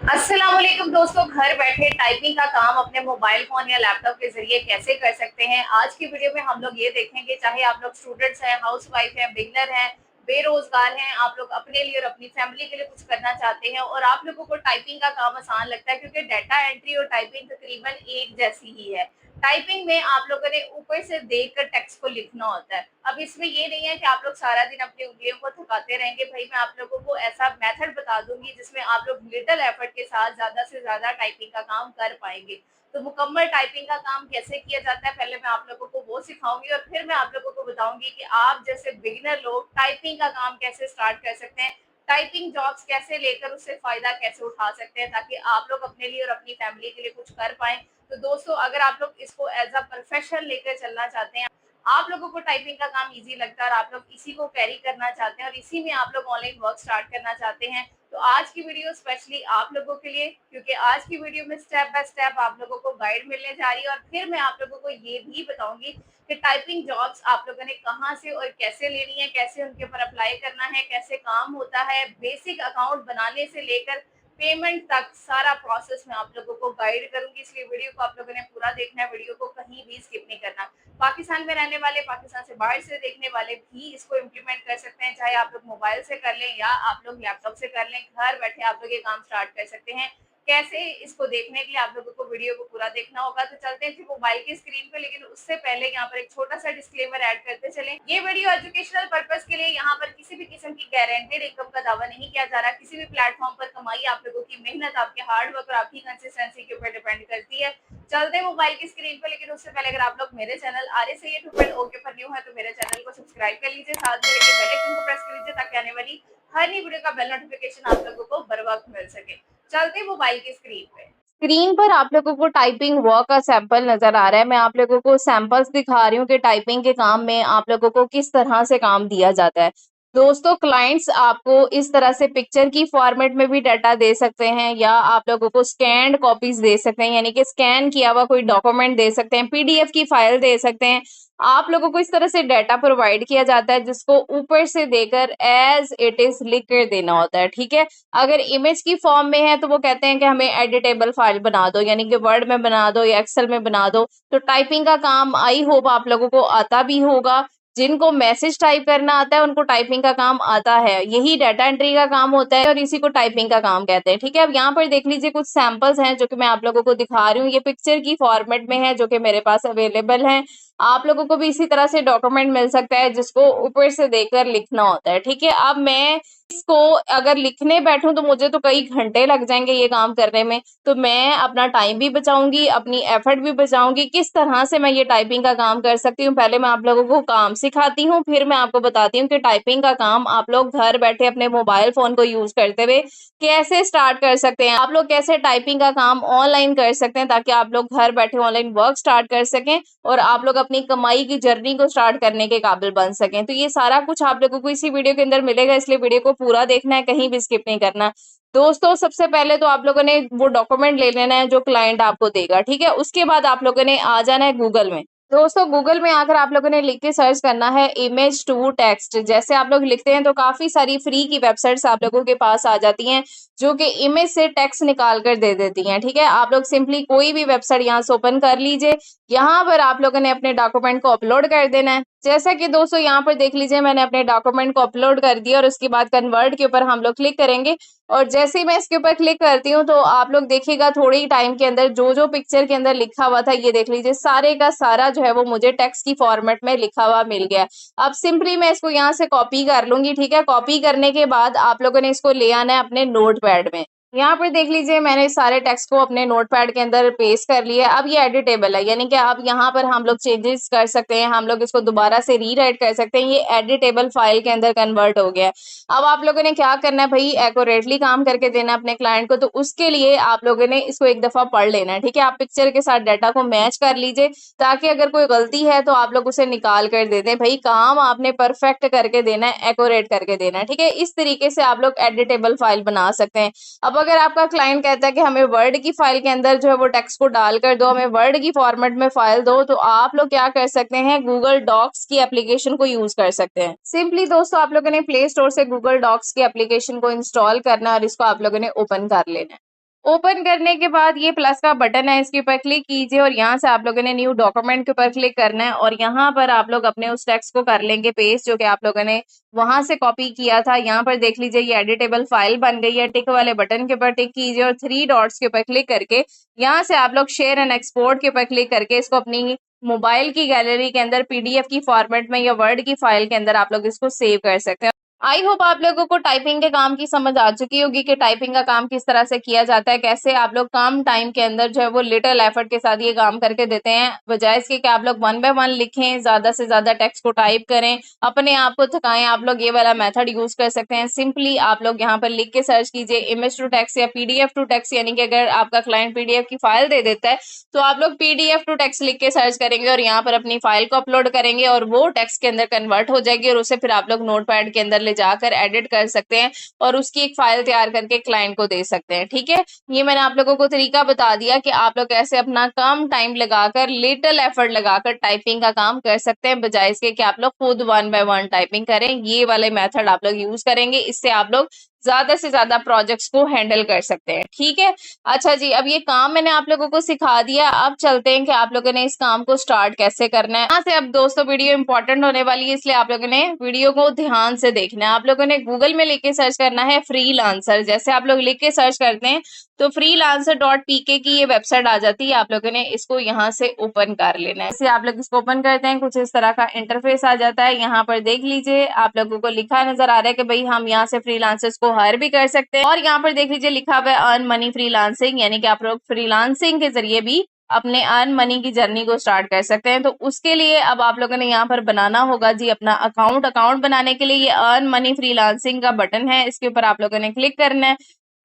अस्सलामुअलैकुम दोस्तों, घर बैठे टाइपिंग का काम अपने मोबाइल फोन या लैपटॉप के जरिए कैसे कर सकते हैं। आज की वीडियो में हम लोग ये देखेंगे, चाहे आप लोग स्टूडेंट्स हैं, हाउस वाइफ हैं, बिगनर हैं, बेरोजगार हैं, आप लोग अपने लिए और अपनी फैमिली के लिए कुछ करना चाहते हैं और आप लोगों को टाइपिंग का काम आसान लगता है क्योंकि डाटा एंट्री और टाइपिंग तकरीबन एक जैसी ही है। टाइपिंग में आप लोगों ने ऊपर से देखकर टेक्स्ट को लिखना होता है। अब इसमें ये नहीं है कि आप लोग सारा दिन अपनी उंगलियों को थकाते रहेंगे। भाई मैं आप लोगों को ऐसा मेथड बता दूंगी जिसमें आप लोग लिटिल एफर्ट के साथ ज्यादा से ज्यादा टाइपिंग का काम कर पाएंगे। तो मुकम्मल टाइपिंग का काम कैसे किया जाता है, पहले मैं आप लोगों को वो सिखाऊंगी और फिर मैं आप लोगों को बताऊंगी कि आप जैसे बिगिनर लोग टाइपिंग का काम कैसे स्टार्ट कर सकते हैं, टाइपिंग जॉब्स कैसे लेकर उससे फायदा कैसे उठा सकते हैं, ताकि आप लोग अपने लिए और अपनी फैमिली के लिए कुछ कर पाए। तो दोस्तों, अगर आप लोग इसको एज अ प्रोफेशन लेकर चलना चाहते हैं, आप लोगों को टाइपिंग का काम इजी लगता है और आप लोग इसी को कैरी करना चाहते हैं और इसी में आप लोग ऑनलाइन वर्क स्टार्ट करना चाहते हैं, तो आज की वीडियो स्पेशली आप लोगों के लिए, क्योंकि आज की वीडियो में स्टेप बाय स्टेप आप लोगों को गाइड मिलने जा रही है और फिर मैं आप लोगों को ये भी बताऊंगी कि टाइपिंग जॉब्स आप लोगों ने कहाँ से और कैसे लेनी है, कैसे उनके ऊपर अप्लाई करना है, कैसे काम होता है, बेसिक अकाउंट बनाने से लेकर पेमेंट तक सारा प्रोसेस मैं आप लोगों को गाइड करूंगी। इसलिए वीडियो को आप लोगों ने पूरा देखना है, वीडियो को कहीं भी स्किप नहीं करना। पाकिस्तान में रहने वाले, पाकिस्तान से बाहर से देखने वाले भी इसको इम्प्लीमेंट कर सकते हैं, चाहे आप लोग मोबाइल से कर लें या आप लोग लैपटॉप से कर लें। घर बैठे आप लोग ये काम स्टार्ट कर सकते हैं। कैसे, इसको देखने के लिए आप लोगों को वीडियो को पूरा देखना होगा। तो चलते हैं फिर मोबाइल की स्क्रीन पे, लेकिन उससे पहले यहाँ पर एक छोटा सा डिस्क्लेमर ऐड करते चलें। ये वीडियो एजुकेशनल पर्पस के लिए, यहाँ पर किसी भी किस्म की गारंटेड इनकम का दावा नहीं किया जा रहा। किसी भी प्लेटफॉर्म पर कमाई आप लोगों की मेहनत, आपके हार्ड वर्क और आपकी कंसिस्टेंसी के ऊपर डिपेंड करती है। चलते मोबाइल की स्क्रीन पर, लेकिन उससे पहले अगर आप लोग मेरे channel R S A okay पर न्यू है तो मेरे चैनल को सब्सक्राइब कर लीजिए, साथ में लेके बेल आइकन को प्रेस कर लीजिए ताकि आने वाली हर नई वीडियो का बेल नोटिफिकेशन आप लोगों को बर वक्त मिल सके। चलते मोबाइल की स्क्रीन पे। स्क्रीन पर आप लोगों को टाइपिंग वर्क का सैंपल नजर आ रहा है। मैं आप लोगों को सैंपल्स दिखा रही हूँ कि टाइपिंग के काम में आप लोगों को किस तरह से काम दिया जाता है। दोस्तों, क्लाइंट्स आपको इस तरह से पिक्चर की फॉर्मेट में भी डाटा दे सकते हैं या आप लोगों को स्कैन्ड कॉपीज दे सकते हैं, यानी कि स्कैन किया हुआ कोई डॉक्यूमेंट दे सकते हैं, पीडीएफ की फाइल दे सकते हैं। आप लोगों को इस तरह से डाटा प्रोवाइड किया जाता है जिसको ऊपर से देकर एज इट इज लिख कर देना होता है। ठीक है, अगर इमेज की फॉर्म में है तो वो कहते हैं कि हमें एडिटेबल फाइल बना दो, यानी कि वर्ड में बना दो या एक्सेल में बना दो। तो टाइपिंग का काम आई होप आप लोगों को आता भी होगा। जिनको मैसेज टाइप करना आता है उनको टाइपिंग का काम आता है। यही डाटा एंट्री का काम होता है और इसी को टाइपिंग का काम कहते हैं। ठीक है, अब यहाँ पर देख लीजिए कुछ सैंपल्स हैं जो कि मैं आप लोगों को दिखा रही हूँ। ये पिक्चर की फॉर्मेट में है जो कि मेरे पास अवेलेबल है। आप लोगों को भी इसी तरह से डॉक्यूमेंट मिल सकता है जिसको ऊपर से देकर लिखना होता है। ठीक है, अब मैं इसको अगर लिखने बैठूं तो मुझे तो कई घंटे लग जाएंगे ये काम करने में। तो मैं अपना टाइम भी बचाऊंगी, अपनी एफर्ट भी बचाऊंगी। किस तरह से मैं ये टाइपिंग का काम कर सकती हूँ, पहले मैं आप लोगों को काम सिखाती हूँ, फिर मैं आपको बताती हूँ कि टाइपिंग का काम आप लोग घर बैठे अपने मोबाइल फोन को यूज करते हुए कैसे स्टार्ट कर सकते हैं। आप लोग कैसे टाइपिंग का काम ऑनलाइन कर सकते हैं ताकि आप लोग घर बैठे ऑनलाइन वर्क स्टार्ट कर सकें और आप लोग अपनी कमाई की जर्नी को स्टार्ट करने के काबिल बन सकें। तो ये सारा कुछ आप लोगों को इसी वीडियो के अंदर मिलेगा, इसलिए वीडियो को पूरा देखना है, कहीं भी स्किप नहीं करना। दोस्तों, सबसे पहले तो आप लोगों ने वो डॉक्यूमेंट ले लेना है जो क्लाइंट आपको देगा। ठीक है, उसके बाद आप लोगों ने आ जाना है गूगल में। दोस्तों, गूगल में आकर आप लोगों ने लिख के सर्च करना है इमेज टू टेक्स्ट। जैसे आप लोग लिखते हैं तो काफी सारी फ्री की वेबसाइट्स आप लोगों के पास आ जाती हैं जो कि इमेज से टेक्स्ट निकाल कर दे देती हैं। ठीक है, आप लोग सिंपली कोई भी वेबसाइट यहाँ से ओपन कर लीजिए। यहाँ पर आप लोगों ने अपने डॉक्यूमेंट को अपलोड कर देना है। जैसा कि दोस्तों यहाँ पर देख लीजिए, मैंने अपने डॉक्यूमेंट को अपलोड कर दिया और उसके बाद कन्वर्ट के ऊपर हम लोग क्लिक करेंगे। और जैसे ही मैं इसके ऊपर क्लिक करती हूँ तो आप लोग देखिएगा थोड़ी टाइम के अंदर जो जो पिक्चर के अंदर लिखा हुआ था, ये देख लीजिए सारे का सारा जो है वो मुझे टेक्स्ट की फॉर्मेट में लिखा हुआ मिल गया। अब सिंपली मैं इसको यहाँ से कॉपी कर लूंगी। ठीक है, कॉपी करने के बाद आप लोगों ने इसको ले आना है अपने नोट पैड में। यहाँ पर देख लीजिए मैंने सारे टेक्स्ट को अपने नोटपैड के अंदर पेस्ट कर लिया। अब ये एडिटेबल है, यानी कि अब यहाँ पर हम लोग चेंजेस कर सकते हैं, हम लोग इसको दोबारा से रीराइट कर सकते हैं। ये एडिटेबल फाइल के अंदर कन्वर्ट हो गया है। अब आप लोगों ने क्या करना है भाई, एक्यूरेटली काम करके देना अपने क्लाइंट को। तो उसके लिए आप लोगों ने इसको एक दफा पढ़ लेना है। ठीक है, आप पिक्चर के साथ डाटा को मैच कर लीजिए ताकि अगर कोई गलती है तो आप लोग उसे निकाल कर दे दें। भाई काम आपने परफेक्ट करके देना है, एक्यूरेट करके देना है। ठीक है, इस तरीके से आप लोग एडिटेबल फाइल बना सकते हैं। अब अगर आपका क्लाइंट कहता है कि हमें वर्ड की फाइल के अंदर जो है वो टेक्स्ट को डाल कर दो, हमें वर्ड की फॉर्मेट में फाइल दो, तो आप लोग क्या कर सकते हैं, गूगल डॉक्स की एप्लीकेशन को यूज कर सकते हैं। सिंपली दोस्तों आप लोगों ने प्ले स्टोर से गूगल डॉक्स की एप्लीकेशन को इंस्टॉल करना है और इसको आप लोगों ने ओपन कर लेना है। ओपन करने के बाद ये प्लस का बटन है, इसके ऊपर क्लिक कीजिए और यहाँ से आप लोगों ने न्यू डॉक्यूमेंट के ऊपर क्लिक करना है और यहाँ पर आप लोग अपने उस टेक्स्ट को कर लेंगे पेस्ट जो कि आप लोगों ने वहां से कॉपी किया था। यहाँ पर देख लीजिए ये एडिटेबल फाइल बन गई है। टिक वाले बटन के ऊपर टिक कीजिए और 3 डॉट्स के ऊपर क्लिक करके यहाँ से आप लोग शेयर एंड एक्सपोर्ट के ऊपर क्लिक करके इसको अपनी मोबाइल की गैलरी के अंदर पीडीएफ की फॉर्मेट में या वर्ड की फाइल के अंदर आप लोग इसको सेव कर सकते हैं। आई होप आप लोगों को टाइपिंग के काम की समझ आ चुकी होगी कि टाइपिंग का काम किस तरह से किया जाता है, कैसे आप लोग कम टाइम के अंदर जो है वो लिटिल एफर्ट के साथ ये काम करके देते हैं, बजाय इसके कि आप लोग 1 बाय 1 लिखें, ज्यादा से ज्यादा टेक्स्ट को टाइप करें, अपने आप को थकाएं। आप लोग ये वाला मेथड यूज कर सकते हैं। सिंपली आप लोग यहाँ पर लिख के सर्च कीजिए इमेज टू टेक्स्ट या पीडीएफ टू टेक्स्ट, यानी कि अगर आपका क्लाइंट पीडीएफ की फाइल दे देता है तो आप लोग पीडीएफ टू टेक्स्ट लिख के सर्च करेंगे और यहाँ पर अपनी फाइल को अपलोड करेंगे और वो टेक्स्ट के अंदर कन्वर्ट हो जाएगी और उसे फिर आप लोग नोटपैड के अंदर ले जाकर एडिट कर सकते हैं और उसकी एक फाइल तैयार करके क्लाइंट को दे सकते हैं। ठीक है, ये मैंने आप लोगों को तरीका बता दिया कि आप लोग कैसे अपना कम टाइम लगाकर लिटिल एफर्ट लगाकर टाइपिंग का काम कर सकते हैं, बजाय इसके कि आप लोग खुद 1 बाय 1 टाइपिंग करें। ये वाले मेथड आप लोग यूज करेंगे, इससे आप लोग ज्यादा से ज्यादा प्रोजेक्ट्स को हैंडल कर सकते हैं। ठीक है, अच्छा जी, अब ये काम मैंने आप लोगों को सिखा दिया। अब चलते हैं कि आप लोगों ने इस काम को स्टार्ट कैसे करना है। यहाँ से अब दोस्तों वीडियो इंपॉर्टेंट होने वाली है, इसलिए आप लोगों ने वीडियो को ध्यान से देखना है। आप लोगों ने गूगल में लिख के सर्च करना है फ्रीलांसर। जैसे आप लोग लिख के सर्च करते हैं तो freelancer.pk की ये वेबसाइट आ जाती है। आप लोगों ने इसको यहाँ से ओपन कर लेना है। जैसे आप लोग इसको ओपन करते हैं कुछ इस तरह का इंटरफेस आ जाता है। यहाँ पर देख लीजिए आप लोगों को लिखा नजर आ रहा है कि भाई हम यहाँ से फ्रीलांसर्स को हायर भी कर सकते हैं और यहाँ पर देख लीजिए लिखा हुआ है अर्न मनी फ्रीलांसिंग, यानी कि आप लोग फ्रीलांसिंग के जरिए भी अपने अर्न मनी की जर्नी को स्टार्ट कर सकते हैं। तो उसके लिए अब आप लोगों ने यहाँ पर बनाना होगा जी अपना अकाउंट। अकाउंट बनाने के लिए ये अर्न मनी फ्रीलांसिंग का बटन है, इसके ऊपर आप लोगों ने क्लिक करना है।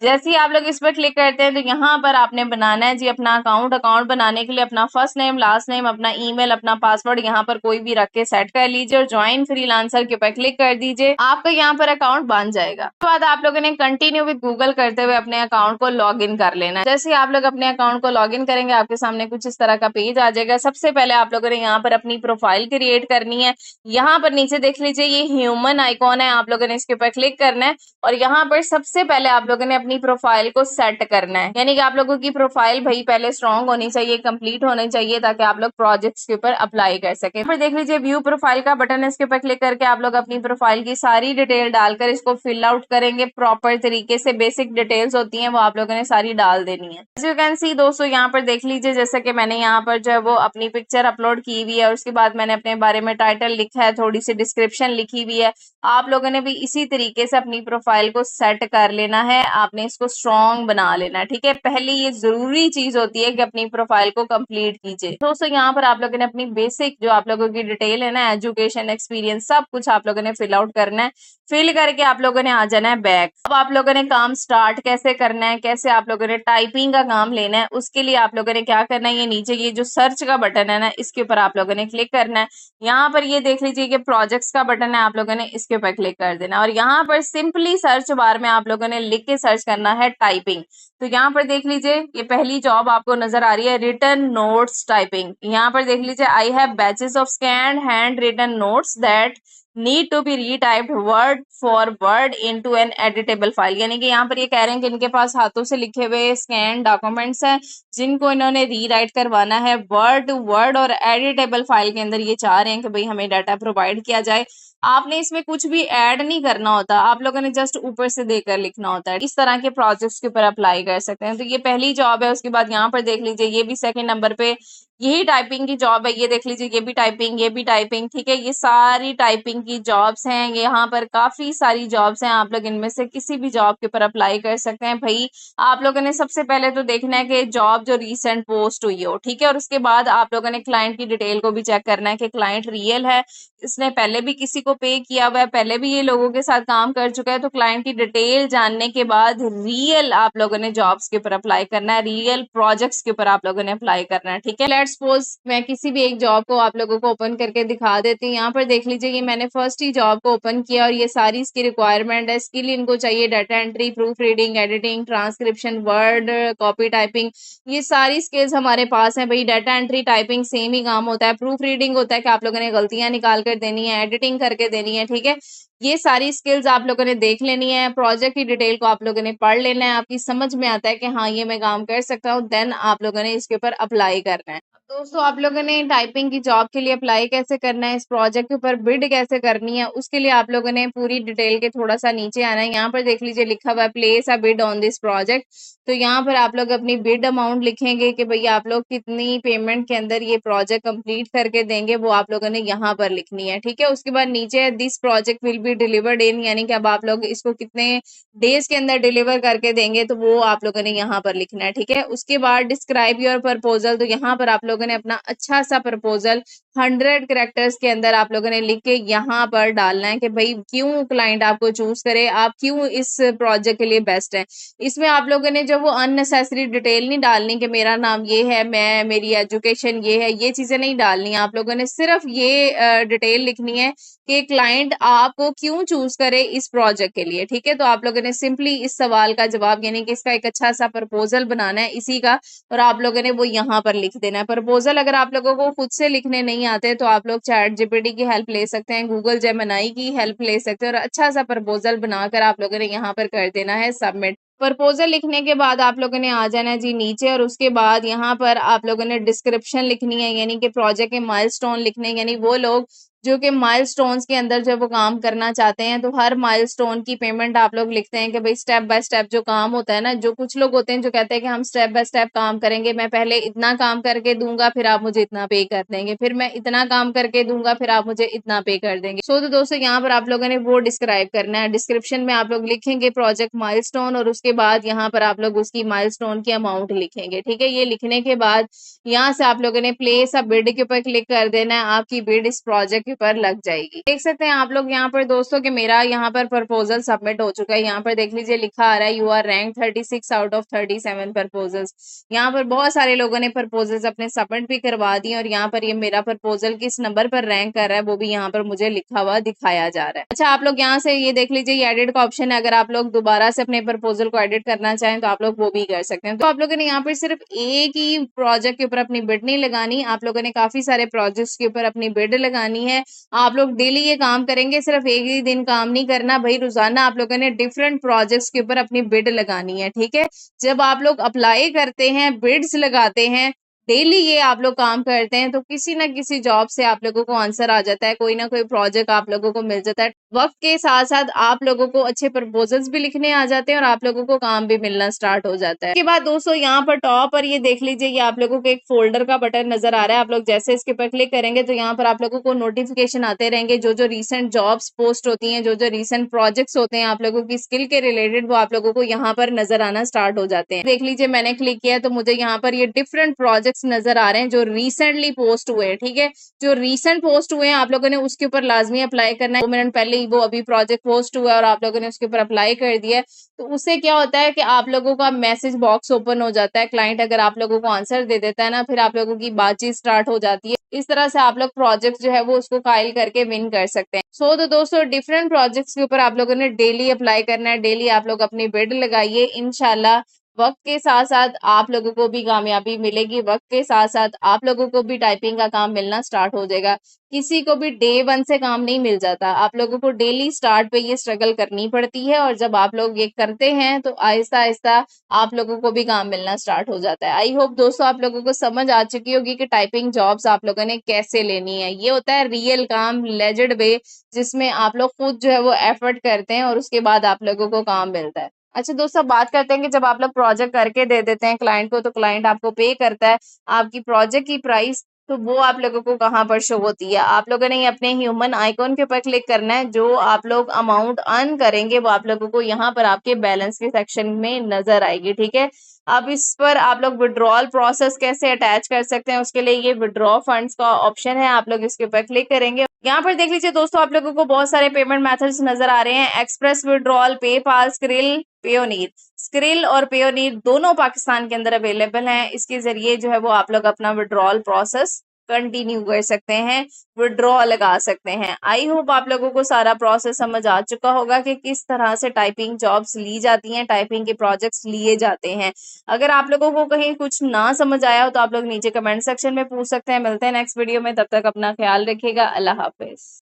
जैसे ही आप लोग इस पर क्लिक करते हैं तो यहाँ पर आपने बनाना है जी अपना अकाउंट। अकाउंट बनाने के लिए अपना फर्स्ट नेम, लास्ट नेम, अपना ईमेल, अपना पासवर्ड यहाँ पर कोई भी रख के सेट कर लीजिए और ज्वाइन फ्रीलांसर के ऊपर क्लिक कर दीजिए। आपका यहाँ पर अकाउंट बन जाएगा। उसके बाद आप लोगों ने कंटिन्यू विद गूगल करते हुए अपने अकाउंट को लॉग इन कर लेना है। जैसे ही आप लोग अपने अकाउंट को लॉग इन करेंगे आपके सामने कुछ इस तरह का पेज आ जाएगा। सबसे पहले आप लोगों ने यहाँ पर अपनी प्रोफाइल क्रिएट करनी है। यहाँ पर नीचे देख लीजिए ये ह्यूमन आइकॉन है, आप लोगों ने इसके ऊपर क्लिक करना है और यहाँ पर सबसे पहले आप लोगों ने अपनी प्रोफाइल को सेट करना है। यानी कि आप लोगों की प्रोफाइल भाई पहले स्ट्रांग होनी चाहिए, कंप्लीट होनी चाहिए, ताकि आप लोग प्रोजेक्ट्स के ऊपर अप्लाई कर सकें। फिर देख लीजिए व्यू प्रोफाइल का बटन है, इसके ऊपर क्लिक करके आप लोग अपनी प्रोफाइल की सारी डिटेल डालकर इसको फिल आउट करेंगे प्रॉपर तरीके से। बेसिक डिटेल्स होती हैं वो आप लोगों ने सारी डाल देनी है। यू कैन सी दोस्तों यहाँ पर देख लीजिए जैसे कि मैंने यहाँ पर जो है वो अपनी पिक्चर अपलोड की हुई है और उसके बाद मैंने अपने बारे में टाइटल लिखा है, थोड़ी सी डिस्क्रिप्शन लिखी हुई है। आप लोगों ने भी इसी तरीके से अपनी प्रोफाइल को सेट कर लेना है, आपने इसको स्ट्रॉन्ग बना लेना है। ठीक है, पहली ये जरूरी चीज होती है कि अपनी प्रोफाइल को कंप्लीट कीजिए। दोस्तों यहाँ पर आप लोगों ने अपनी बेसिक जो आप लोगों की डिटेल है ना, एजुकेशन, एक्सपीरियंस, सब कुछ आप लोगों ने फिल आउट करना है। फिल करके आप लोगों ने आ जाना है बैक। अब आप लोगों ने काम स्टार्ट कैसे करना है, कैसे आप लोगों ने टाइपिंग का काम लेना है, उसके लिए आप लोगों ने क्या करना है, ये नीचे ये जो सर्च का बटन है ना, इसके ऊपर आप लोगों ने क्लिक करना है। यहाँ पर ये देख लीजिए कि प्रोजेक्ट्स का बटन है, आप लोगों ने इसके ऊपर क्लिक कर देना और यहाँ पर सिंपली सर्च बार में आप लोगों ने लिख के सर्च करना है टाइपिंग। तो यहाँ पर देख लीजिए ये पहली जॉब आपको नजर आ रही है, रिटन नोट्स टाइपिंग। यहाँ पर देख लीजिए I have batches of scan hand written notes that need to be retyped word for word into an editable file. यानी कि यहाँ पर ये कह रहे हैं कि इनके पास हाथों से लिखे हुए स्कैन डॉक्यूमेंट्स हैं जिनको इन्होंने रीराइट करवाना है वर्ड टू वर्ड और एडिटेबल फाइल के अंदर। ये चाह रहे हैं कि भाई हमें डाटा प्रोवाइड किया जाए। आपने इसमें कुछ भी ऐड नहीं करना होता, आप लोगों ने जस्ट ऊपर से देकर लिखना होता है। इस तरह के प्रोजेक्ट्स के ऊपर अप्लाई कर सकते हैं। तो ये पहली जॉब है। उसके बाद यहाँ पर देख लीजिए ये भी सेकंड नंबर पे यही टाइपिंग की जॉब है। ये देख लीजिए ये भी टाइपिंग, ये भी टाइपिंग। ठीक है, ये सारी टाइपिंग की जॉब्स हैं। यहाँ पर काफी सारी जॉब्स हैं, आप लोग इनमें से किसी भी जॉब के ऊपर अप्लाई कर सकते हैं। भाई आप लोगों ने सबसे पहले तो देखना है कि जॉब जो रिसेंट पोस्ट हुई हो। ठीक है, और उसके बाद आप लोगों ने क्लाइंट की डिटेल को भी चेक करना है कि क्लाइंट रियल है, इसने पहले भी किसी को पे किया हुआ है, पहले भी ये लोगों के साथ काम कर चुका है। तो क्लाइंट की डिटेल जानने के बाद रियल आप लोगों ने जॉब्स के ऊपर अप्लाई करना है, रियल प्रोजेक्ट्स के ऊपर आप लोगों ने अप्लाई करना है। ठीक है, लेट्स सपोज मैं किसी भी एक जॉब को आप लोगों को ओपन करके दिखा देती हूँ। यहाँ पर देख लीजिए ये मैंने फर्स्ट ही जॉब को ओपन किया और ये सारी इसकी रिक्वायरमेंट है। स्किल इनको चाहिए data entry, proof reading, editing, transcription, word copy typing. ये सारी स्किल्स हमारे पास हैं। भाई डाटा एंट्री टाइपिंग सेम ही काम होता है, प्रूफ रीडिंग होता है कि आप लोगों ने गलतियां निकाल कर देनी है, एडिटिंग करके देनी है। ठीक है, ये सारी स्किल्स आप लोगों ने देख लेनी है, प्रोजेक्ट की डिटेल को आप लोगों ने पढ़ लेना है, आपकी समझ में आता है कि हाँ, ये मैं काम कर सकता हूँ, देन आप लोगों ने इसके ऊपर अप्लाई करना है। दोस्तों आप लोगों ने टाइपिंग की जॉब के लिए अप्लाई कैसे करना है, इस प्रोजेक्ट के ऊपर बिड कैसे करनी है, उसके लिए आप लोगों ने पूरी डिटेल के थोड़ा-सा नीचे आना है। यहाँ पर देख लीजिए लिखा हुआ है place a bid on this project. तो यहाँ पर आप लोग अपनी बिड अमाउंट लिखेंगे कि भैया आप लोग कितनी पेमेंट के अंदर ये प्रोजेक्ट कंप्लीट करके देंगे, वो आप लोगों ने यहाँ पर लिखनी है, ठीक है। उसके बाद नीचे है this project will be delivered इन, यानी कि अब आप लोग इसको कितने डेज के अंदर डिलीवर करके देंगे, तो वो आप लोगों ने यहाँ पर लिखना है, ठीक है। उसके बाद डिस्क्राइब योर प्रपोजल, तो यहाँ पर आप लोगों ने अपना अच्छा सा प्रपोजल 100 कैरेक्टर्स के अंदर आप लोगों ने लिख के यहाँ पर डालना है कि भाई क्यों क्लाइंट आपको चूज करे, आप क्यों इस प्रोजेक्ट के लिए बेस्ट है। इसमें आप लोगों ने जो वो अननेसेसरी डिटेल नहीं डालनी कि मेरा नाम ये है, मैं मेरी एजुकेशन ये है, ये चीजें नहीं डालनी। आप लोगों ने सिर्फ ये डिटेल लिखनी है कि क्लाइंट आपको क्यों चूज करे इस प्रोजेक्ट के लिए, ठीक है। तो आप लोगों ने सिंपली इस सवाल का जवाब यानी कि इसका एक अच्छा सा प्रपोजल बनाना है इसी का, और आप लोगों ने वो यहाँ पर लिख देना है। प्रपोजल अगर आप लोगों को खुद से लिखने नहीं आते तो आप लोग चैट जीपीटी की हेल्प ले सकते हैं, गूगल जेमिनी की हेल्प ले सकते हैं, और अच्छा सा प्रपोजल बनाकर आप लोगों ने यहाँ पर कर देना है सबमिट। प्रपोजल लिखने के बाद आप लोगों ने आ जाना है जी नीचे, और उसके बाद यहाँ पर आप लोगों ने डिस्क्रिप्शन लिखनी है, यानी कि प्रोजेक्ट के माइलस्टोन लिखने हैं, यानी वो लोग जो कि माइलस्टोन्स के अंदर जब वो काम करना चाहते हैं तो हर माइलस्टोन की पेमेंट आप लोग लिखते हैं कि भाई स्टेप बाय स्टेप जो काम होता है ना, जो कुछ लोग होते हैं जो कहते हैं कि हम स्टेप बाय स्टेप काम करेंगे, मैं पहले इतना काम करके दूंगा फिर आप मुझे इतना पे कर देंगे, फिर मैं इतना काम करके दूंगा फिर आप मुझे इतना पे कर देंगे। तो दोस्तों यहाँ पर आप लोगों ने वो डिस्क्राइब करना है। डिस्क्रिप्शन में आप लोग लिखेंगे प्रोजेक्ट माइलस्टोन, और उसके बाद यहाँ पर आप लोग उसकी माइलस्टोन की अमाउंट लिखेंगे, ठीक है। ये लिखने के बाद यहाँ से आप लोगों ने प्लेस अ बिड के ऊपर क्लिक कर देना है, आपकी बिड इस प्रोजेक्ट के ऊपर लग जाएगी। देख सकते हैं आप लोग यहाँ पर दोस्तों कि मेरा यहाँ पर प्रपोजल सबमिट हो चुका है। यहाँ पर देख लीजिए लिखा आ रहा है you are rank 36 out of 37 proposals. यहाँ पर बहुत सारे लोगों ने प्रपोजल्स अपने सबमिट भी करवा दिए, और यहाँ पर ये मेरा प्रपोजल किस नंबर पर रैंक कर रहा है वो भी यहाँ पर मुझे लिखा हुआ दिखाया जा रहा है। अच्छा आप लोग यहाँ से ये देख लीजिए ये एडिट का ऑप्शन है, अगर आप लोग दोबारा से अपने प्रपोजल को एडिट करना चाहें तो आप लोग वो भी कर सकते हैं। तो आप लोगों ने यहाँ पर सिर्फ एक ही प्रोजेक्ट के ऊपर अपनी बिड नहीं लगानी, आप लोगों ने काफी सारे प्रोजेक्ट्स के ऊपर अपनी बिड लगानी है। आप लोग डेली ये काम करेंगे, सिर्फ एक ही दिन काम नहीं करना भाई, रोजाना आप लोगों ने डिफरेंट प्रोजेक्ट्स के ऊपर अपनी बिड लगानी है, ठीक है। जब आप लोग अप्लाई करते हैं, बिड्स लगाते हैं, डेली ये आप लोग काम करते हैं, तो किसी ना किसी जॉब से आप लोगों को आंसर आ जाता है, कोई ना कोई प्रोजेक्ट आप लोगों को मिल जाता है। वक्त के साथ साथ आप लोगों को अच्छे प्रपोजल्स भी लिखने आ जाते हैं और आप लोगों को काम भी मिलना स्टार्ट हो जाता है। इसके बाद दोस्तों यहाँ पर टॉप पर ये देख लीजिए, ये आप लोगों को एक फोल्डर का बटन नजर आ रहा है। आप लोग जैसे इसके ऊपर क्लिक करेंगे तो यहाँ पर आप लोगों को नोटिफिकेशन आते रहेंगे, जो जो रीसेंट जॉब्स पोस्ट होती हैं, जो जो रीसेंट प्रोजेक्ट्स होते हैं आप लोगों की स्किल के रिलेटेड, वो आप लोगों को यहाँ पर नजर आना स्टार्ट हो जाते हैं। देख लीजिए मैंने क्लिक किया तो मुझे यहाँ पर ये डिफरेंट प्रोजेक्ट्स नजर आ रहे हैं जो रिसेंटली पोस्ट हुए हैं, ठीक है। जो रिसेंट पोस्ट हुए हैं आप लोगों ने उसके ऊपर लाजमी अप्लाई करना है। 2 मिनट पहले ही वो अभी प्रोजेक्ट पोस्ट हुआ है और आप लोगों ने उसके ऊपर अप्लाई कर दिया है, तो उससे क्या होता है कि आप लोगों का मैसेज बॉक्स ओपन हो जाता है। क्लाइंट अगर आप लोगों को आंसर दे देता है ना, फिर आप लोगों की बातचीत स्टार्ट हो जाती है। इस तरह से आप लोग प्रोजेक्ट जो है वो उसको फाइल करके विन कर सकते हैं। तो दोस्तों डिफरेंट प्रोजेक्ट्स के ऊपर आप लोगों ने डेली अप्लाई करना है, डेली आप लोग अपनी बिड लगाइए, इंशाल्लाह वक्त के साथ साथ आप लोगों को भी कामयाबी मिलेगी, वक्त के साथ साथ आप लोगों को भी टाइपिंग का काम मिलना स्टार्ट हो जाएगा। किसी को भी डे 1 से काम नहीं मिल जाता, आप लोगों को डेली स्टार्ट पे ये स्ट्रगल करनी पड़ती है, और जब आप लोग ये करते हैं तो आहिस्ता आहिस्ता आप लोगों को भी काम मिलना स्टार्ट हो जाता है। आई होप दोस्तों आप लोगों को समझ आ चुकी होगी कि टाइपिंग जॉब्स आप लोगों ने कैसे लेनी है। ये होता है रियल काम, लेजेंड वे, जिसमें आप लोग खुद जो है वो एफर्ट करते हैं और उसके बाद आप लोगों को काम मिलता है। अच्छा दोस्तों बात करते हैं कि जब आप लोग प्रोजेक्ट करके दे देते हैं क्लाइंट को, तो क्लाइंट आपको पे करता है, आपकी प्रोजेक्ट की प्राइस तो वो आप लोगों को कहाँ पर शो होती है। आप लोगों ने अपने ह्यूमन आइकॉन के ऊपर क्लिक करना है, जो आप लोग अमाउंट अर्न करेंगे वो आप लोगों को यहाँ पर आपके बैलेंस के सेक्शन में नजर आएगी, ठीक है। अब इस पर आप लोग विड्रॉल प्रोसेस कैसे अटैच कर सकते हैं, उसके लिए ये विड्रॉ फंड्स का ऑप्शन है, आप लोग इसके ऊपर क्लिक करेंगे। यहाँ पर देख लीजिए दोस्तों आप लोगों को बहुत सारे पेमेंट मेथड्स नजर आ रहे हैं, express withdrawal, PayPal, skill, Payoneer. Skill और पेयोनीर दोनों पाकिस्तान के अंदर अवेलेबल हैं, इसके जरिए जो है वो आप लोग अपना विड्रॉल प्रोसेस कंटिन्यू कर सकते हैं, विड्रॉ लगा सकते हैं। आई होप आप लोगों को सारा प्रोसेस समझ आ चुका होगा कि किस तरह से टाइपिंग जॉब्स ली जाती हैं, टाइपिंग के प्रोजेक्ट्स लिए जाते हैं। अगर आप लोगों को कहीं कुछ ना समझ आया हो तो आप लोग नीचे कमेंट सेक्शन में पूछ सकते हैं। मिलते हैं नेक्स्ट वीडियो में, तब तक अपना ख्याल रखिएगा। अल्लाह हाफिज।